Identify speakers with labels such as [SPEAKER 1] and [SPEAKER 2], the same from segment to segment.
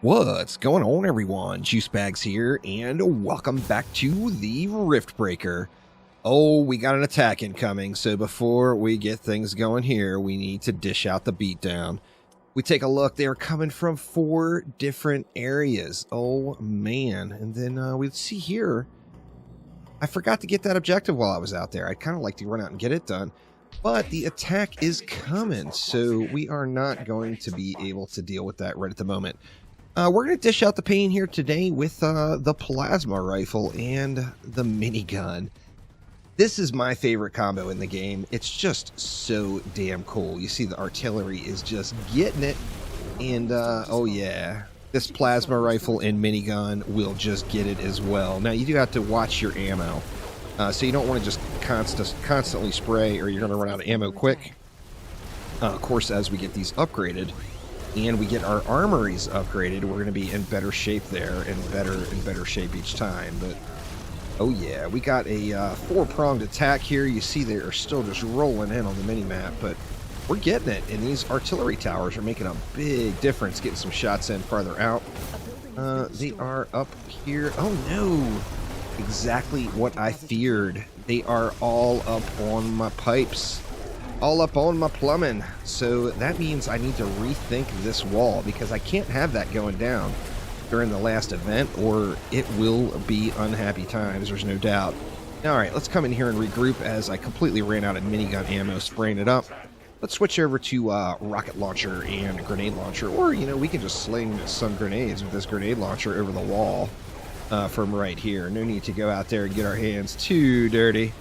[SPEAKER 1] What's going on, everyone? Juicebags here, and welcome back to the Riftbreaker. Oh, we got an attack incoming, so before we get things going here, we need to dish out the beatdown. We take a look, they are coming from 4 different areas. Oh, man. And then we see here, I forgot to get that objective while I was out there. I'd kind of like to run out and get it done. But the attack is coming, so we are not going to be able to deal with that right at the moment. We're going to dish out the pain here today with the plasma rifle and the minigun. This is my favorite combo in the game. It's just so damn cool. You see the artillery is just getting it. And, oh yeah, this plasma rifle and minigun will just get it as well. Now, you do have to watch your ammo. So you don't want to just constantly spray or you're going to run out of ammo quick. Of course, as we get these upgraded, and we get our armories upgraded, we're going to be in better shape there, and better shape each time. But oh yeah, we got a 4-pronged attack here. You see they are still just rolling in on the mini-map, but we're getting it, and these artillery towers are making a big difference, getting some shots in farther out. They are up here. Oh no! Exactly what I feared. They are all up on my pipes. All up on my plumbing. So that means I need to rethink this wall because I can't have that going down during the last event or it will be unhappy times, there's no doubt. Alright, let's come in here and regroup as I completely ran out of minigun ammo spraying it up. Let's switch over to rocket launcher and grenade launcher, or you know, we can just sling some grenades with this grenade launcher over the wall from right here. No need to go out there and get our hands too dirty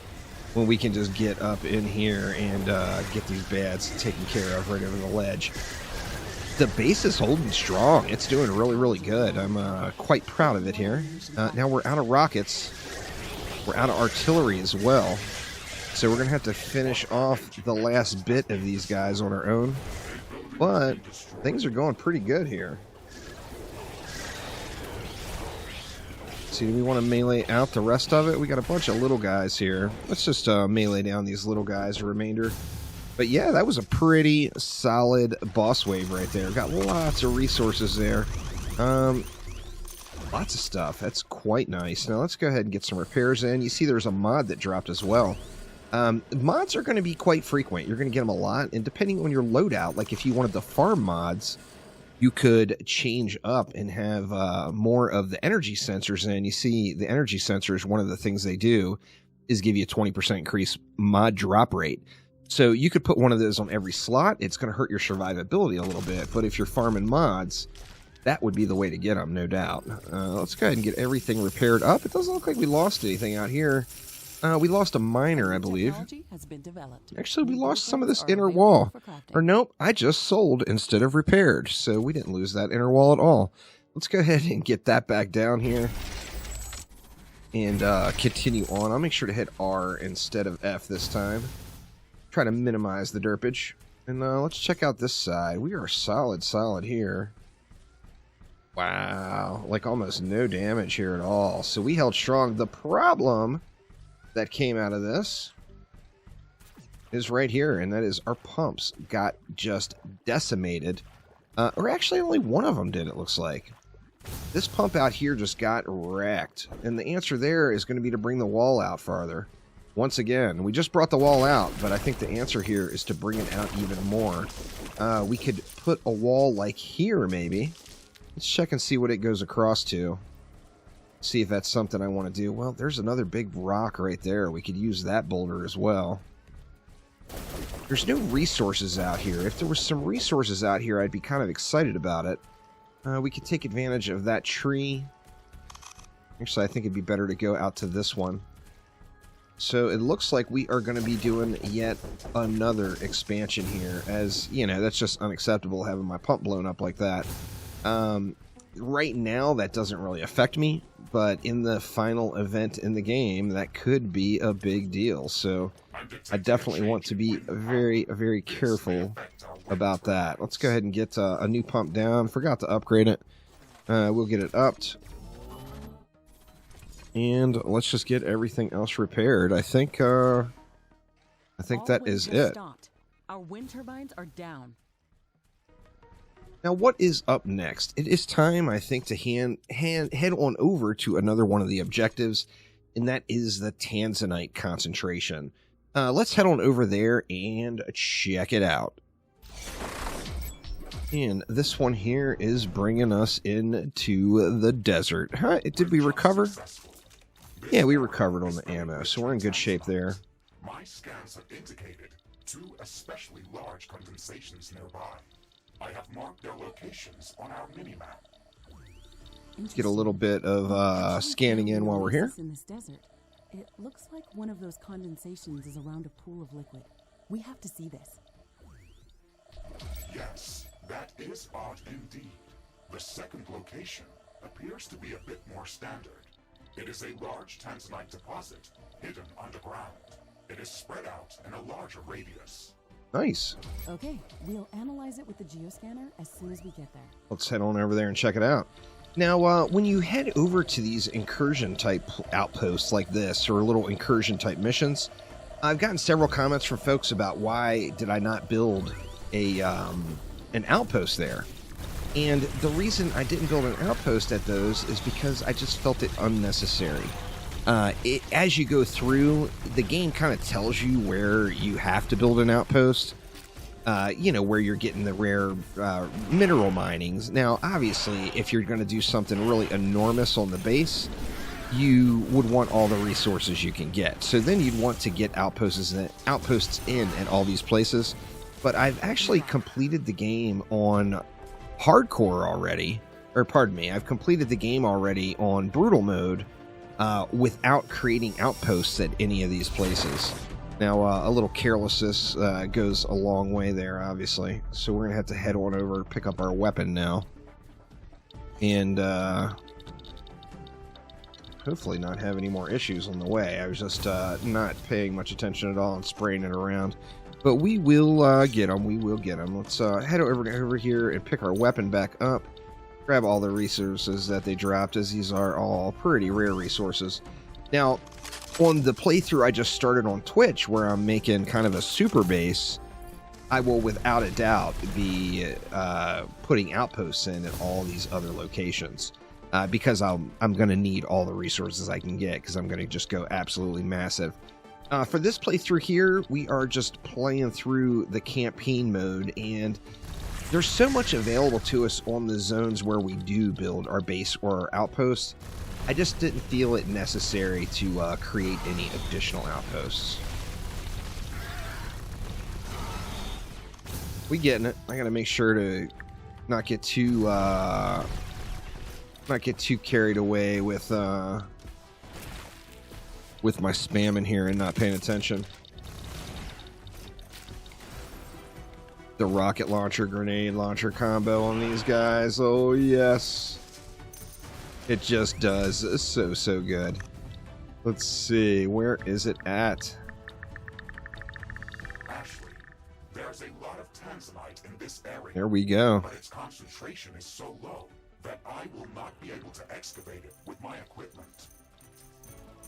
[SPEAKER 1] when we can just get up in here and get these bads taken care of right over the ledge. The base is holding strong. It's doing really, really good. I'm quite proud of it here. Now we're out of rockets. We're out of artillery as well. So we're going to have to finish off the last bit of these guys on our own. But things are going pretty good here. See, do we want to melee out the rest of it? We got a bunch of little guys here. Let's just melee down these little guys, the remainder. But yeah, that was a pretty solid boss wave right there. Got lots of resources there. Lots of stuff. That's quite nice. Now let's go ahead and get some repairs in. You see there's a mod that dropped as well. Mods are going to be quite frequent. You're going to get them a lot. And depending on your loadout, like if you wanted the farm mods, you could change up and have more of the energy sensors in. You see, the energy sensors, one of the things they do is give you a 20% increase mod drop rate. So you could put one of those on every slot. It's going to hurt your survivability a little bit, but if you're farming mods, that would be the way to get them, no doubt. Let's go ahead and get everything repaired up. It doesn't look like we lost anything out here. We lost a miner, I believe. Actually, we lost some of this inner wall. Or nope, I just sold instead of repaired, so we didn't lose that inner wall at all. Let's go ahead and get that back down here and continue on. I'll make sure to hit R instead of F this time. Try to minimize the derpage. And let's check out this side. We are solid here. Wow, like almost no damage here at all. So we held strong. The problem that came out of this is right here, and that is our pumps got just decimated. Or actually only one of them did, it looks like. This pump out here just got wrecked, and the answer there is going to be to bring the wall out farther. Once again, we just brought the wall out, but I think the answer here is to bring it out even more. We could put a wall like here, maybe. Let's check and see what it goes across to. See if that's something I want to do. Well, there's another big rock right there. We could use that boulder as well. There's no resources out here. If there was some resources out here, I'd be kind of excited about it. We could take advantage of that tree. Actually, I think it'd be better to go out to this one. So it looks like we are going to be doing yet another expansion here. As, you know, that's just unacceptable having my pump blown up like that. Right now, that doesn't really affect me, but in the final event in the game, that could be a big deal. So I definitely want to be very, very careful about that. Let's go ahead and get a new pump down. Forgot to upgrade it. We'll get it upped. And let's just get everything else repaired. I think that is it.
[SPEAKER 2] Our wind turbines are down.
[SPEAKER 1] Now, what is up next? It is time, I think, to head on over to another one of the objectives, and that is the Tanzanite concentration. Let's head on over there and check it out. And this one here is bringing us into the desert. Huh? Did we recover? Yeah, we recovered on the ammo, so we're in good shape there.
[SPEAKER 2] My scans have indicated 2 especially large condensations nearby. I have marked their locations on our minimap.
[SPEAKER 1] Let's get a little bit of scanning in while we're here.
[SPEAKER 3] In this desert, it looks like one of those condensations is around a pool of liquid. We have to see this.
[SPEAKER 2] Yes, that is odd indeed. The second location appears to be a bit more standard. It is a large tanzanite deposit hidden underground. It is spread out in a larger radius.
[SPEAKER 1] Nice.
[SPEAKER 3] Okay, we'll analyze it with the geoscanner as soon as we get there.
[SPEAKER 1] Let's head on over there and check it out. Now, when you head over to these incursion-type outposts like this, or little incursion-type missions, I've gotten several comments from folks about why did I not build an outpost there. And the reason I didn't build an outpost at those is because I just felt it unnecessary. As you go through, the game kind of tells you where you have to build an outpost. Where you're getting the rare mineral minings. Now, obviously, if you're going to do something really enormous on the base, you would want all the resources you can get. So then you'd want to get outposts in at all these places. But I've actually completed the game on hardcore already. Or pardon me, I've completed the game already on brutal mode without creating outposts at any of these places. Now, a little carelessness goes a long way there, obviously. So we're going to have to head on over, pick up our weapon now. And hopefully not have any more issues on the way. I was just not paying much attention at all and spraying it around. But we will get them. We will get them. Let's head over here and pick our weapon back up. Grab all the resources that they dropped, as these are all pretty rare resources. Now, on the playthrough I just started on Twitch, where I'm making kind of a super base, I will without a doubt be putting outposts in at all these other locations. Because I'm going to need all the resources I can get, because I'm going to just go absolutely massive. For this playthrough here, we are just playing through the campaign mode, and there's so much available to us on the zones where we do build our base or our outposts. I just didn't feel it necessary to create any additional outposts. We getting it. I gotta make sure to not get too carried away with my spamming here and not paying attention. The rocket launcher, grenade launcher combo on these guys. Oh, yes. It just does so good. Let's see. Where is it at?
[SPEAKER 2] Ashley, there's a lot of tanzanite in this area.
[SPEAKER 1] There we go.
[SPEAKER 2] But its concentration is so low that I will not be able to excavate it with my equipment.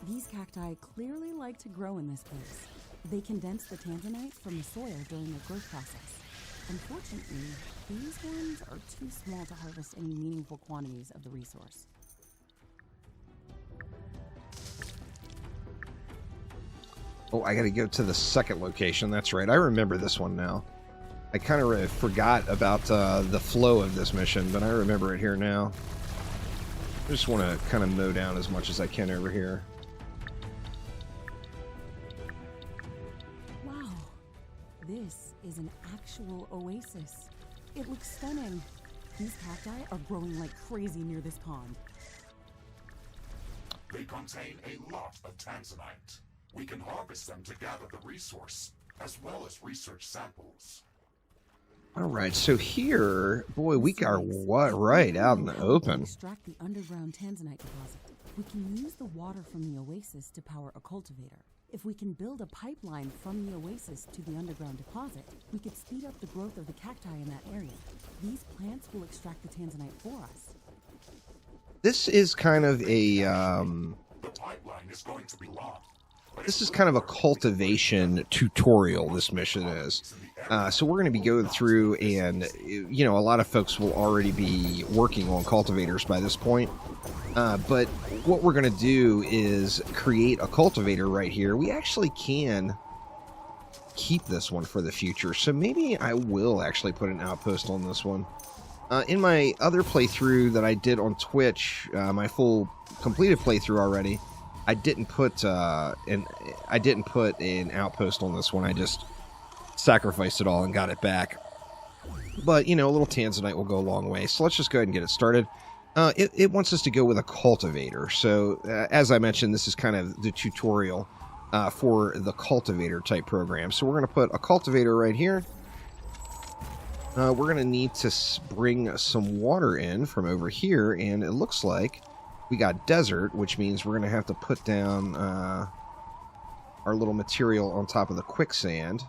[SPEAKER 3] These cacti clearly like to grow in this place. They condense the tanzanite from the soil during their growth process. Unfortunately, these ones are too small to harvest any meaningful quantities of the resource.
[SPEAKER 1] Oh, I gotta go to the second location. That's right. I remember this one now. I kind of forgot about the flow of this mission, but I remember it here now. I just want to kind of mow down as much as I can over here.
[SPEAKER 3] Wow, this is an actual oasis. It looks stunning. These cacti are growing like crazy near this pond.
[SPEAKER 2] They contain a lot of tanzanite. We can harvest them to gather the resource, as well as research samples.
[SPEAKER 1] All right, so here, boy, we are right out in the open.
[SPEAKER 3] Extract the underground tanzanite deposit. We can use the water from the oasis to power a cultivator. If we can build a pipeline from the oasis to the underground deposit, we could speed up the growth of the cacti in that area. These plants will extract the tanzanite for us.
[SPEAKER 1] This is kind of a
[SPEAKER 2] The pipeline is going to be long.
[SPEAKER 1] this is kind of a cultivation tutorial, this mission is. So we're going to be going through, and, you know, a lot of folks will already be working on cultivators by this point. But what we're going to do is create a cultivator right here. We actually can keep this one for the future, so maybe I will actually put an outpost on this one. In my other playthrough that I did on Twitch, my full completed playthrough already, I didn't put an outpost on this one. I just sacrificed it all and got it back. But, you know, a little tanzanite will go a long way. So let's just go ahead and get it started. It wants us to go with a cultivator. So, as I mentioned, this is kind of the tutorial for the cultivator type program. So we're going to put a cultivator right here. We're going to need to bring some water in from over here, and it looks like we got desert, which means we're going to have to put down our little material on top of the quicksand.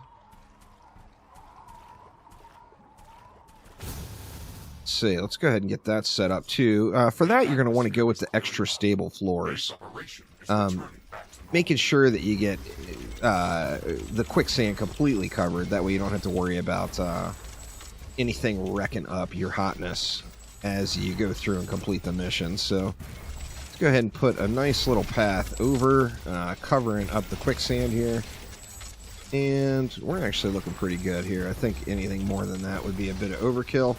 [SPEAKER 1] Let's see, let's go ahead and get that set up too. For that, you're going to want to go with the extra stable floors. Making sure that you get the quicksand completely covered. That way you don't have to worry about anything wrecking up your hotness as you go through and complete the mission. So let's go ahead and put a nice little path over, covering up the quicksand here. And we're actually looking pretty good here. I think anything more than that would be a bit of overkill.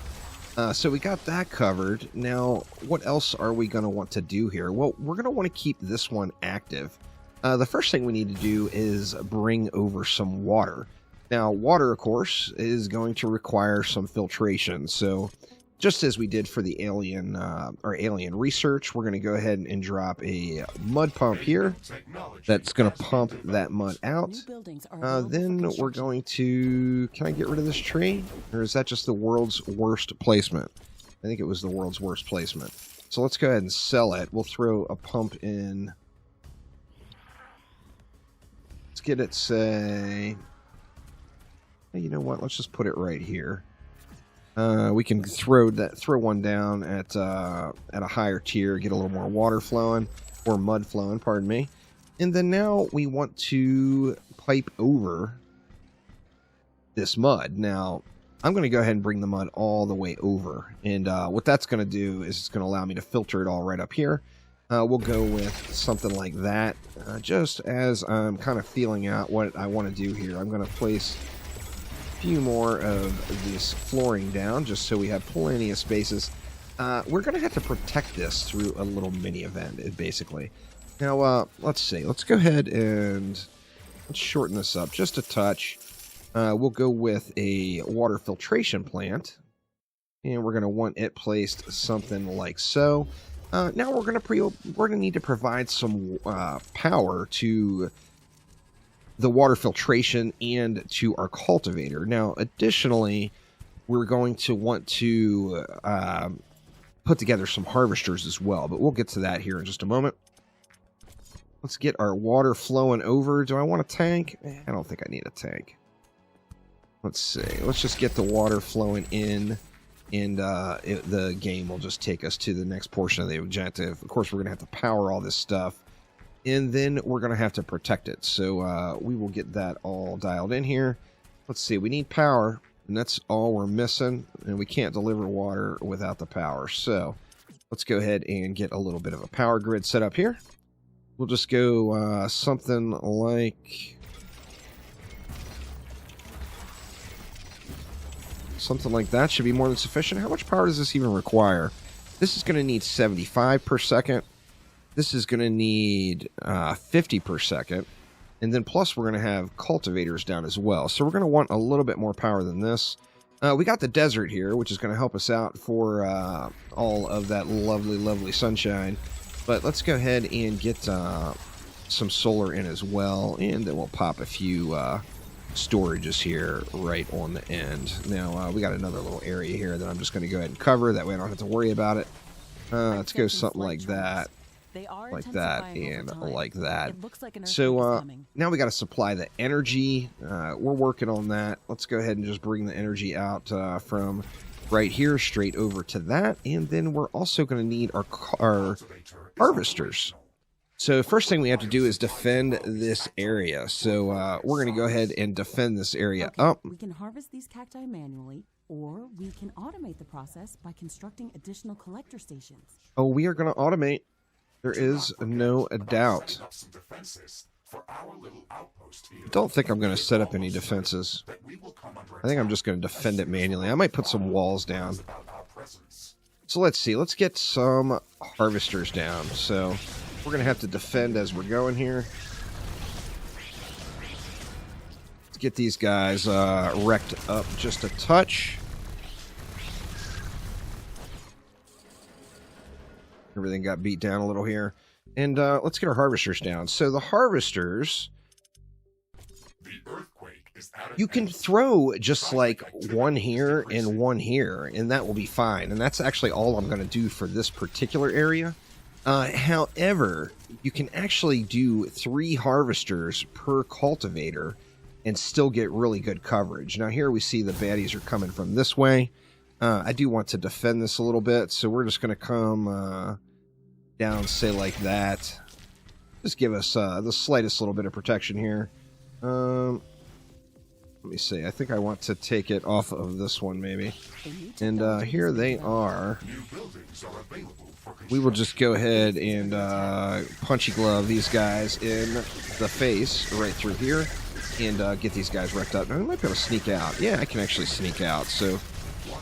[SPEAKER 1] So we got that covered. Now, what else are we going to want to do here? Well, we're going to want to keep this one active. The first thing we need to do is bring over some water. Now, water, of course, is going to require some filtration. So, just as we did for the alien research, we're going to go ahead and drop a mud pump here. That's going to pump that mud out. Then we're going to... Can I get rid of this tree? Or is that just the world's worst placement? I think it was the world's worst placement. So let's go ahead and sell it. We'll throw a pump in. Let's get it, say... Hey, you know what? Let's just put it right here. We can throw one down at a higher tier, get a little more water flowing, or mud flowing, pardon me. And then now we want to pipe over this mud. Now, I'm going to go ahead and bring the mud all the way over. And what that's going to do is it's going to allow me to filter it all right up here. We'll go with something like that. Just as I'm kind of feeling out what I want to do here, I'm going to place few more of this flooring down just so we have plenty of spaces. We're going to have to protect this through a little mini event, basically. Now, let's see. Let's go ahead and let's shorten this up just a touch. We'll go with a water filtration plant, and we're going to want it placed something like so. Now we're going to need to provide some power to the water filtration and to our cultivator. Now, additionally, we're going to want to put together some harvesters as well, but we'll get to that here in just a moment. Let's get our water flowing over. Do I want a tank? I don't think I need a tank. Let's see. Let's just get the water flowing in, and the game will just take us to the next portion of the objective. Of course, we're going to have to power all this stuff, and then we're going to have to protect it. So we will get that all dialed in here. Let's see. We need power, and that's all we're missing. And we can't deliver water without the power. So let's go ahead and get a little bit of a power grid set up here. We'll just go something like... Something like that should be more than sufficient. How much power does this even require? This is going to need 75 per second. This is going to need 50 per second. And then plus we're going to have cultivators down as well. So we're going to want a little bit more power than this. We got the desert here, which is going to help us out for all of that lovely, lovely sunshine. But let's go ahead and get some solar in as well. And then we'll pop a few storages here right on the end. Now, we got another little area here that I'm just going to go ahead and cover. That way I don't have to worry about it. Let's go something like that. Like that and like that. So now we got to supply the energy. We're working on that. Let's go ahead and just bring the energy out from right here straight over to that. And then we're also going to need our harvesters. So first thing we have to do is defend this area. So we're going to go ahead and defend this area
[SPEAKER 3] Okay,
[SPEAKER 1] up.
[SPEAKER 3] we can harvest these cacti manually, or we can automate the process by constructing additional collector stations.
[SPEAKER 1] Oh, we are going to automate. There is no doubt. I don't think I'm going to set up any defenses. I think I'm just going to defend it manually. I might put some walls down. So let's see. Let's get some harvesters down. So we're going to have to defend as we're going here. Let's get these guys wrecked up just a touch. Everything got beat down a little here. And let's get our harvesters down. So the harvesters, you can throw just like one here and one here, and that will be fine. And that's actually all I'm going to do for this particular area. However, you can actually do 3 harvesters per cultivator and still get really good coverage. Now here we see the baddies are coming from this way. I do want to defend this a little bit, so we're just going to come down, say like that. Just give us the slightest little bit of protection here. Let me see. I think I want to take it off of this one, maybe. And here they are. We will just go ahead and punchy glove these guys in the face right through here and get these guys wrecked up. Now, I might be able to sneak out. Yeah, I can actually sneak out. So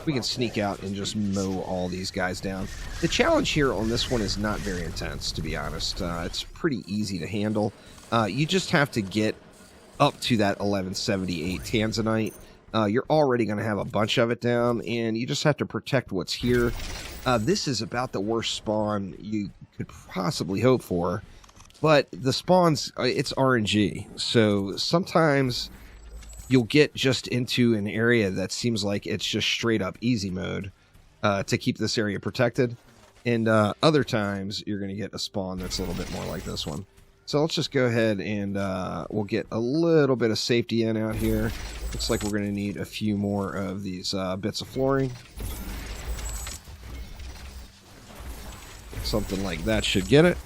[SPEAKER 1] we can sneak out and just mow all these guys down. The challenge here on this one is not very intense, to be honest. It's pretty easy to handle. You just have to get up to that 1178 tanzanite. You're already going to have a bunch of it down, and you just have to protect what's here. This is about the worst spawn you could possibly hope for, but the spawns, it's RNG. So sometimes you'll get just into an area that seems like it's just straight up easy mode to keep this area protected. And other times you're going to get a spawn that's a little bit more like this one. So let's just go ahead and we'll get a little bit of safety in out here. Looks like we're going to need a few more of these bits of flooring. Something like that should get it.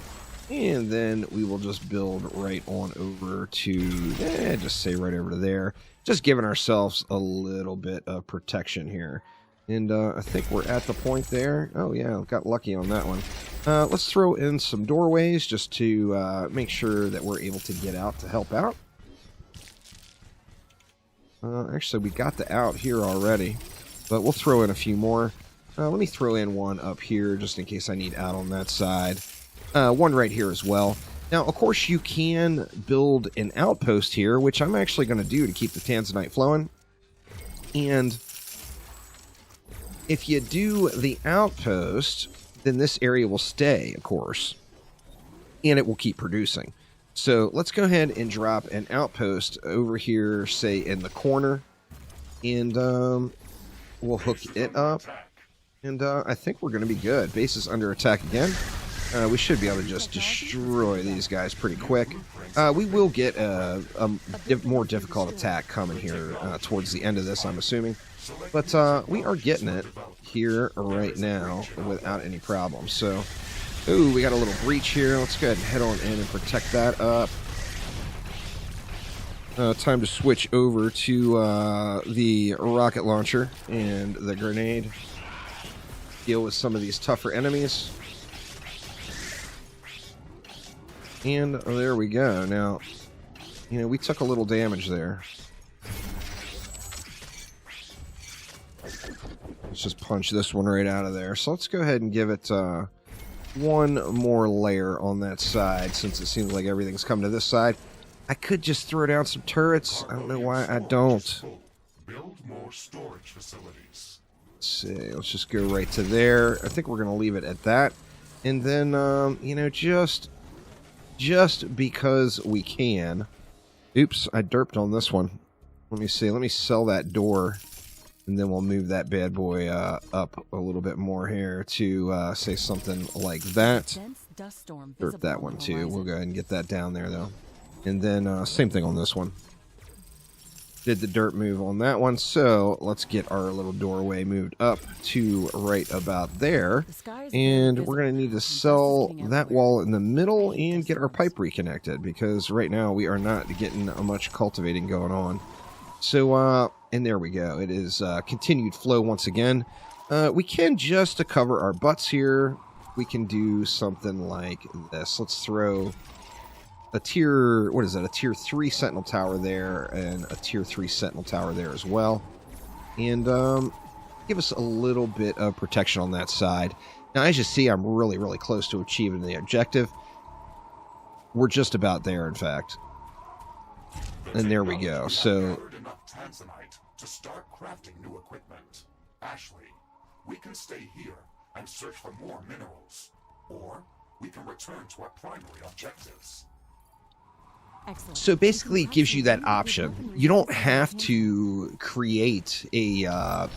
[SPEAKER 1] And then we will just build right on over to, just say right over to there. Just giving ourselves a little bit of protection here. And I think we're at the point there. Oh yeah, got lucky on that one. Let's throw in some doorways just to make sure that we're able to get out to help out. Actually, we got the out here already, but we'll throw in a few more. Let me throw in one up here just in case I need out on that side. One right here as well. Now, of course, you can build an outpost here, which I'm actually going to do to keep the tanzanite flowing. And if you do the outpost, then this area will stay, of course, and it will keep producing. So let's go ahead and drop an outpost over here, say in the corner, and we'll hook it up. And I think we're going to be good. Base is under attack again. We should be able to just destroy these guys pretty quick. We will get a more difficult attack coming here towards the end of this, I'm assuming. But we are getting it here right now without any problem. So, ooh, we got a little breach here. Let's go ahead and head on in and protect that up. Time to switch over to the rocket launcher and the grenade. Deal with some of these tougher enemies. And there we go. Now, you know, we took a little damage there. Let's just punch this one right out of there. So let's go ahead and give it one more layer on that side, since it seems like everything's coming to this side. I could just throw down some turrets. I don't know why I don't.
[SPEAKER 2] Build more storage facilities.
[SPEAKER 1] Let's see. Let's just go right to there. I think we're going to leave it at that. And then, you know, just because we can. Oops, I derped on this one. Let me see. Let me sell that door. And then we'll move that bad boy up a little bit more here to say something like that. Derp that one too. We'll go ahead and get that down there though. And then same thing on this one. did the dirt move on that one, so let's get our little doorway moved up to right about there. And we're going to need to sell that wall in the middle and get our pipe reconnected, because right now we are not getting much cultivating going on. So, and there we go. It is continued flow once again. We can, just to cover our butts here, we can do something like this. Let's throw a tier, what is that, a tier 3 sentinel tower there, and a tier 3 sentinel tower there as well. And give us a little bit of protection on that side. Now, as you see, I'm really, really close to achieving the objective. We're just about there, in fact. And there we go. So,
[SPEAKER 2] tanzanite to start crafting new equipment. Ashley, we can stay here and search for more minerals, or we can return to our primary objectives.
[SPEAKER 3] Excellent.
[SPEAKER 1] So basically, it gives you that option. You don't have to create a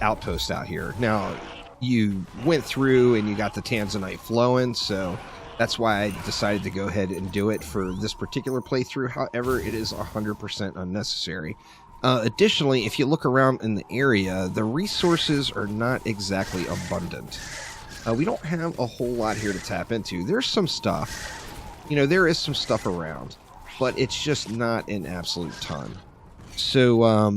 [SPEAKER 1] outpost out here. Now, you went through and you got the tanzanite flowing, so that's why I decided to go ahead and do it for this particular playthrough. However, it is 100% unnecessary. Additionally, if you look around in the area, the resources are not exactly abundant. We don't have a whole lot here to tap into. There's some stuff. You know, there is some stuff around, but it's just not an absolute ton. So,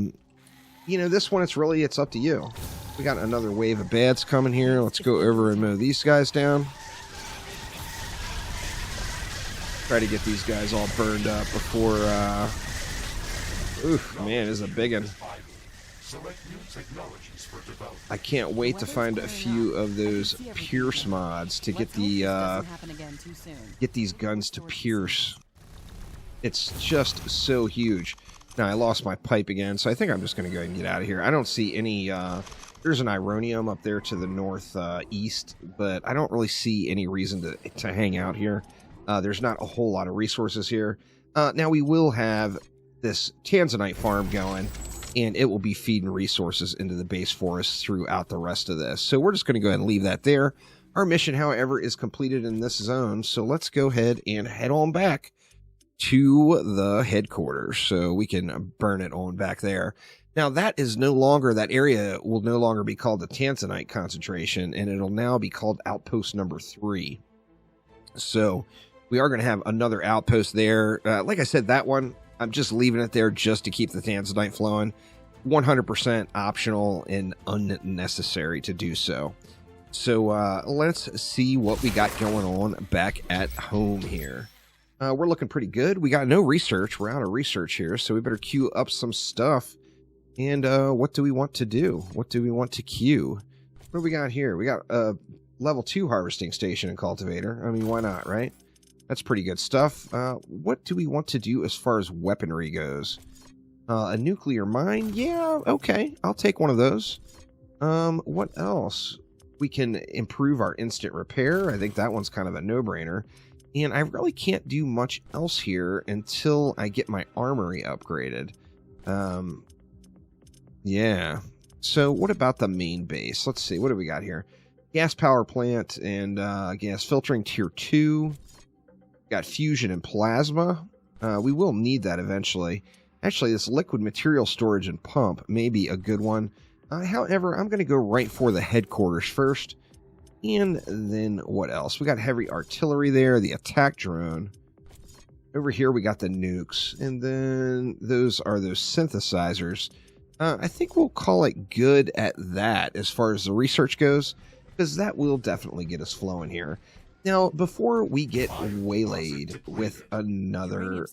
[SPEAKER 1] you know, this one, it's up to you. We got another wave of bads coming here. Let's go over and mow these guys down. Try to get these guys all burned up before, oof, man, this is a big one. I can't wait to find a few of those pierce mods to get the, get these guns to pierce. It's just so huge. Now, I lost my pipe again, so I think I'm just going to go ahead and get out of here. I don't see any, there's an Uranium up there to the northeast, but I don't really see any reason to hang out here. There's not a whole lot of resources here. Now, we will have this tanzanite farm going, and it will be feeding resources into the base forest throughout the rest of this. So we're just going to go ahead and leave that there. Our mission, however, is completed in this zone, so let's go ahead and head on back to the headquarters so we can burn it on back there. Now, that area will no longer be called the tanzanite concentration, and it'll now be called outpost number 3. So we are going to have another outpost there. Like I said, that one, I'm just leaving it there just to keep the tanzanite flowing. 100% optional and unnecessary to do so. So let's see what we got going on back at home here. We're looking pretty good. We got no research. We're out of research here, so we better queue up some stuff. And what do we want to do? What do we want to queue? What do we got here? We got a level 2 harvesting station and cultivator. I mean, why not, right? That's pretty good stuff. What do we want to do as far as weaponry goes? A nuclear mine? Yeah, okay. I'll take one of those. What else? We can improve our instant repair. I think that one's kind of a no-brainer. And I really can't do much else here until I get my armory upgraded. Yeah. So what about the main base? Let's see. What do we got here? Gas power plant and gas filtering tier 2. Got fusion and plasma. We will need that eventually. Actually, this liquid material storage and pump may be a good one. However, I'm going to go right for the headquarters first. And then what else? We got heavy artillery there, the attack drone. Over here we got the nukes. And then those are those synthesizers. I think we'll call it good at that as far as the research goes, because that will definitely get us flowing here. Now, before we get waylaid with another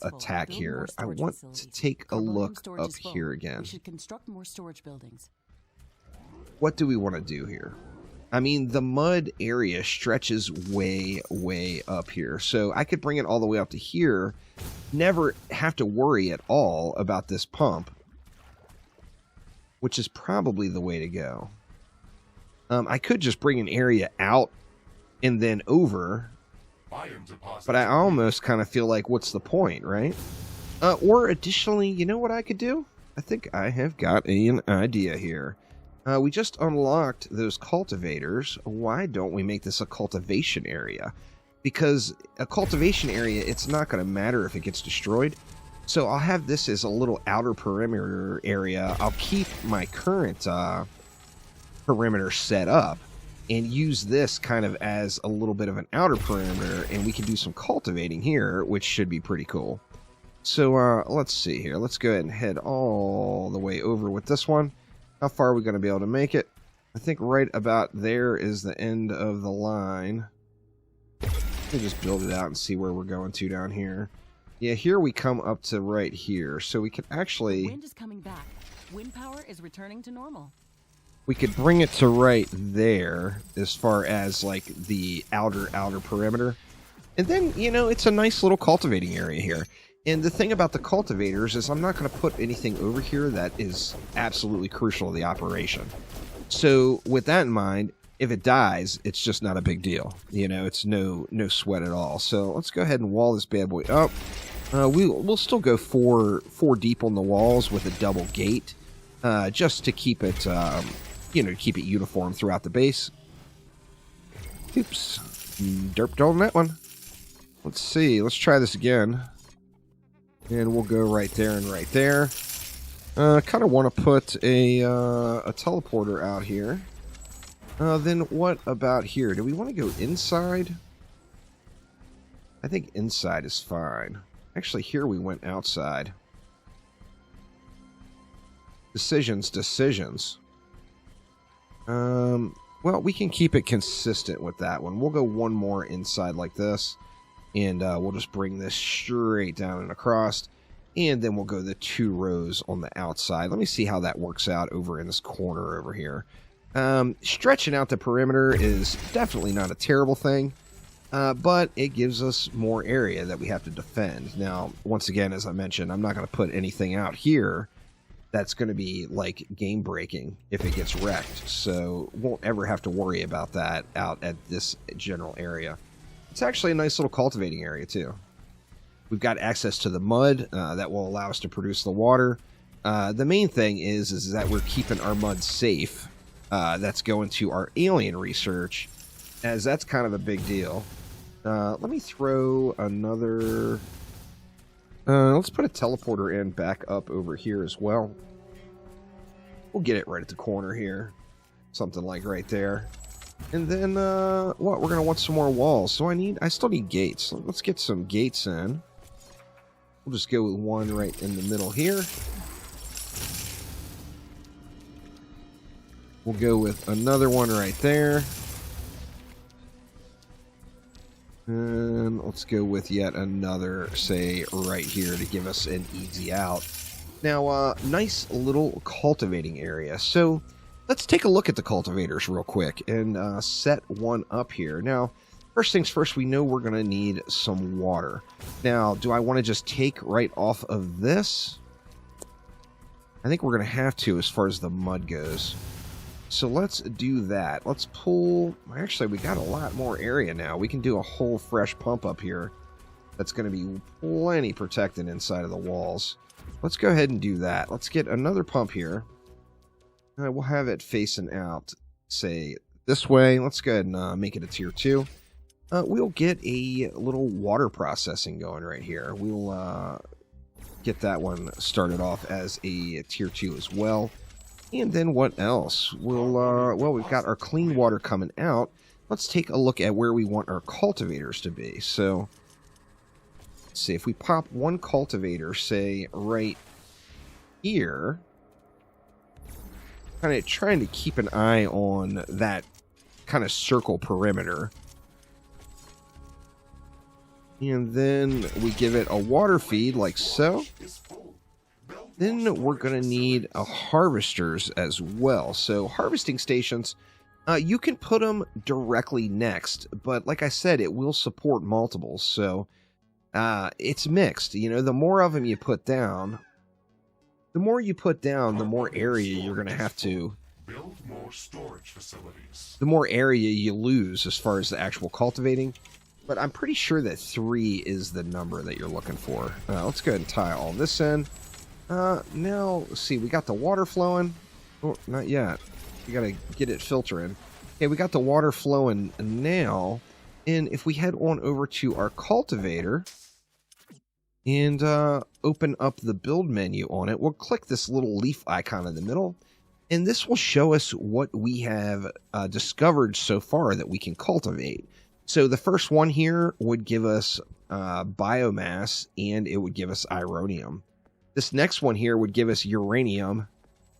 [SPEAKER 1] attack here, I want to take a look up here again.
[SPEAKER 3] We should construct more storage buildings.
[SPEAKER 1] What do we want to do here? I mean, the mud area stretches way, way up here. So I could bring it all the way up to here, never have to worry at all about this pump, which is probably the way to go. I could just bring an area out and then over, but I almost kind of feel like, what's the point, right? Or additionally, you know what I could do? I think I have got an idea here. We just unlocked those cultivators. Why don't we make this a cultivation area? Because a cultivation area, it's not going to matter if it gets destroyed. So I'll have this as a little outer perimeter area. I'll keep my current perimeter set up and use this kind of as a little bit of an outer perimeter, and we can do some cultivating here, which should be pretty cool. So let's see here. Let's go ahead and head all the way over with this one. How far are we going to be able to make it? I think right about there is the end of the line. Let me just build it out and see where we're going to down here. Yeah, here we come up to right here. So we can actually...
[SPEAKER 3] Wind is coming back. Wind power is returning to normal.
[SPEAKER 1] We could bring it to right there as far as like the outer perimeter. And then, you know, it's a nice little cultivating area here. And the thing about the cultivators is I'm not going to put anything over here that is absolutely crucial to the operation. So with that in mind, if it dies, it's just not a big deal. You know, it's no sweat at all. So let's go ahead and wall this bad boy up. We'll still go four deep on the walls with a double gate, just to keep it, you know, keep it uniform throughout the base. Oops, derped on that one. Let's see. Let's try this again, and we'll go right there and right there. Kind of want to put a teleporter out here. Then what about here? Do we want to go inside? I think inside is fine. Actually, here we went outside. Decisions. Well, we can keep it consistent with that one. We'll go one more inside like this, and we'll just bring this straight down and across, and then we'll go the 2 rows on the outside. Let me see how that works out over in this corner over here. Stretching out the perimeter is definitely not a terrible thing. But it gives us more area that we have to defend. Now, once again, as I mentioned, I'm not going to put anything out here that's going to be, like, game-breaking if it gets wrecked. So, won't ever have to worry about that out at this general area. It's actually a nice little cultivating area, too. We've got access to the mud that will allow us to produce the water. The main thing is that we're keeping our mud safe. That's going to our alien research, as that's kind of a big deal. Let me throw another... let's put a teleporter in back up over here as well. We'll get it right at the corner here. Something like right there. And then, what? We're going to want some more walls. So I still need gates. Let's get some gates in. We'll just go with one right in the middle here. We'll go with another one right there. And let's go with yet another, say, right here to give us an easy out. Now, nice little cultivating area. So, let's take a look at the cultivators real quick and set one up here. Now, first things first, we know we're going to need some water. Now, do I want to just take right off of this? I think we're going to have to as far as the mud goes. So let's do that. Let's pull... Actually, we got a lot more area now. We can do a whole fresh pump up here. That's going to be plenty protected inside of the walls. Let's go ahead and do that. Let's get another pump here. We'll have it facing out, say, this way. Let's go ahead and make it a tier 2. We'll get a little water processing going right here. We'll get that one started off as a tier 2 as well. And then what else? Well, we've got our clean water coming out. Let's take a look at where we want our cultivators to be. So, let's see. If we pop one cultivator, say, right here, kind of trying to keep an eye on that kind of circle perimeter. And then we give it a water feed like so. Then we're going to need harvesters as well. So harvesting stations, you can put them directly next. But like I said, it will support multiples. So it's mixed. You know, the more of them you put down, the more area you're going to have to...
[SPEAKER 2] Build more storage facilities.
[SPEAKER 1] The more area you lose as far as the actual cultivating. But I'm pretty sure that 3 is the number that you're looking for. Let's go ahead and tie all this in. Now, let's see, we got the water flowing. Oh, not yet. We gotta get it filtering. Okay, we got the water flowing now. And if we head on over to our cultivator, and open up the build menu on it. We'll click this little leaf icon in the middle, and this will show us what we have discovered so far that we can cultivate. So the first one here would give us biomass, and it would give us uranium. This next one here would give us uranium,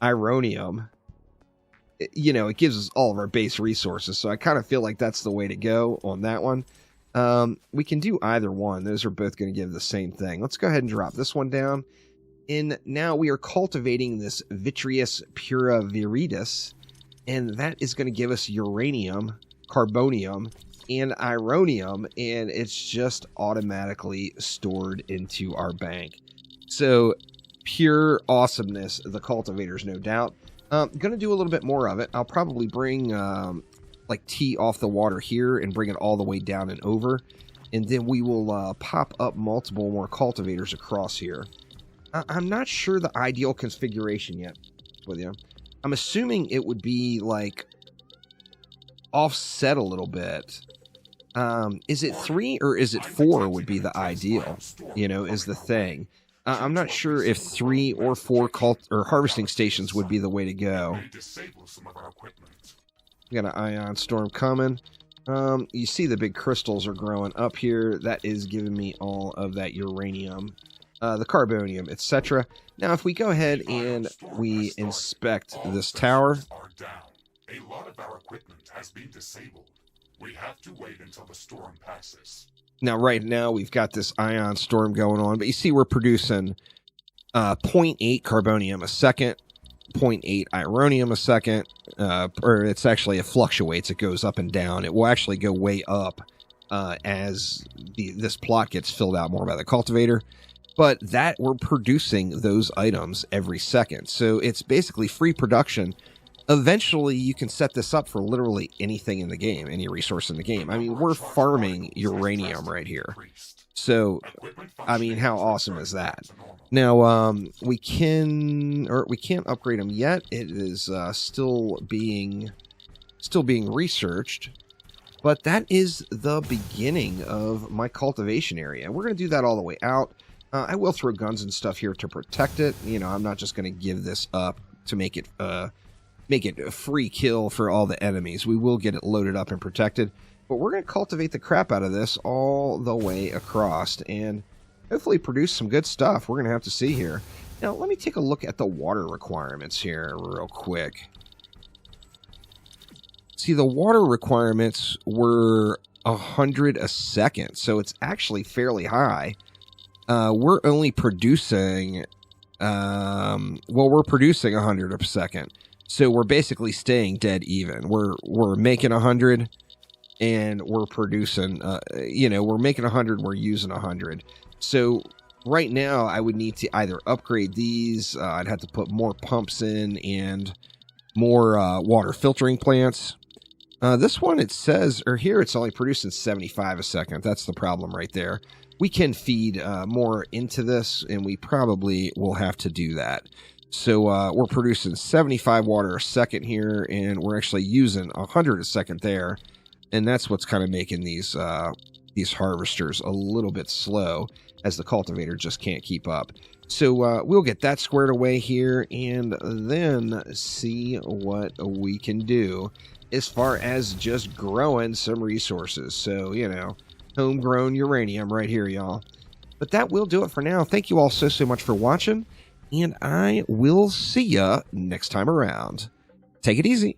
[SPEAKER 1] uranium. You know, it gives us all of our base resources, so I kind of feel like that's the way to go on that one. We can do either one. Those are both going to give the same thing. Let's go ahead and drop this one down. And now we are cultivating this Vitreous pura viridis, and that is going to give us uranium, carbonium, and ironium, and it's just automatically stored into our bank. So pure awesomeness, the cultivators, no doubt. Going to do a little bit more of it. I'll probably bring like tea off the water here and bring it all the way down and over, and then we will pop up multiple more cultivators across here. I'm not sure the ideal configuration yet with you. I'm assuming it would be like offset a little bit. Is it 3 or is it 4 would be the ideal, you know, is the thing. I'm not sure if 3 or 4 harvesting stations would be the way to go. We got an ion storm coming. You see the big crystals are growing up here. That is giving me all of that uranium, the carbonium, etc. Now, if we go ahead and we inspect this tower,
[SPEAKER 2] a lot of our equipment has been disabled. We have to wait until the storm passes.
[SPEAKER 1] Now, right now, we've got this ion storm going on, but you see we're producing 0.8 carbonium a second, 0.8 ironium a second, or it's actually, it fluctuates. It goes up and down. It will actually go way up as this plot gets filled out more by the cultivator. But that we're producing those items every second. So it's basically free production. Eventually, you can set this up for literally anything in the game, any resource in the game. I mean, we're farming uranium right here. So, I mean, how awesome is that? Now, we can't upgrade them yet. It is still being researched. But that is the beginning of my cultivation area. We're going to do that all the way out. I will throw guns and stuff here to protect it. You know, I'm not just going to give this up to make it a free kill for all the enemies. We will get it loaded up and protected, but we're going to cultivate the crap out of this all the way across and hopefully produce some good stuff. We're going to have to see here. Now, let me take a look at the water requirements here real quick. See, the water requirements were 100 a second, so it's actually fairly high. We're only producing, we're producing 100 a second. So we're basically staying dead even. We're making 100, and we're producing. We're making 100. We're using 100. So right now, I would need to either upgrade these. I'd have to put more pumps in and more water filtering plants. This one, it says, or here, it's only producing 75 a second. That's the problem right there. We can feed more into this, and we probably will have to do that. So we're producing 75 water a second here, and we're actually using 100 a second there, and that's what's kind of making these harvesters a little bit slow, as the cultivator just can't keep up. So we'll get that squared away here, and then see what we can do as far as just growing some resources. So, you know, homegrown uranium right here, y'all. But that will do it for now. Thank you all so much for watching, and I will see ya next time around. Take it easy.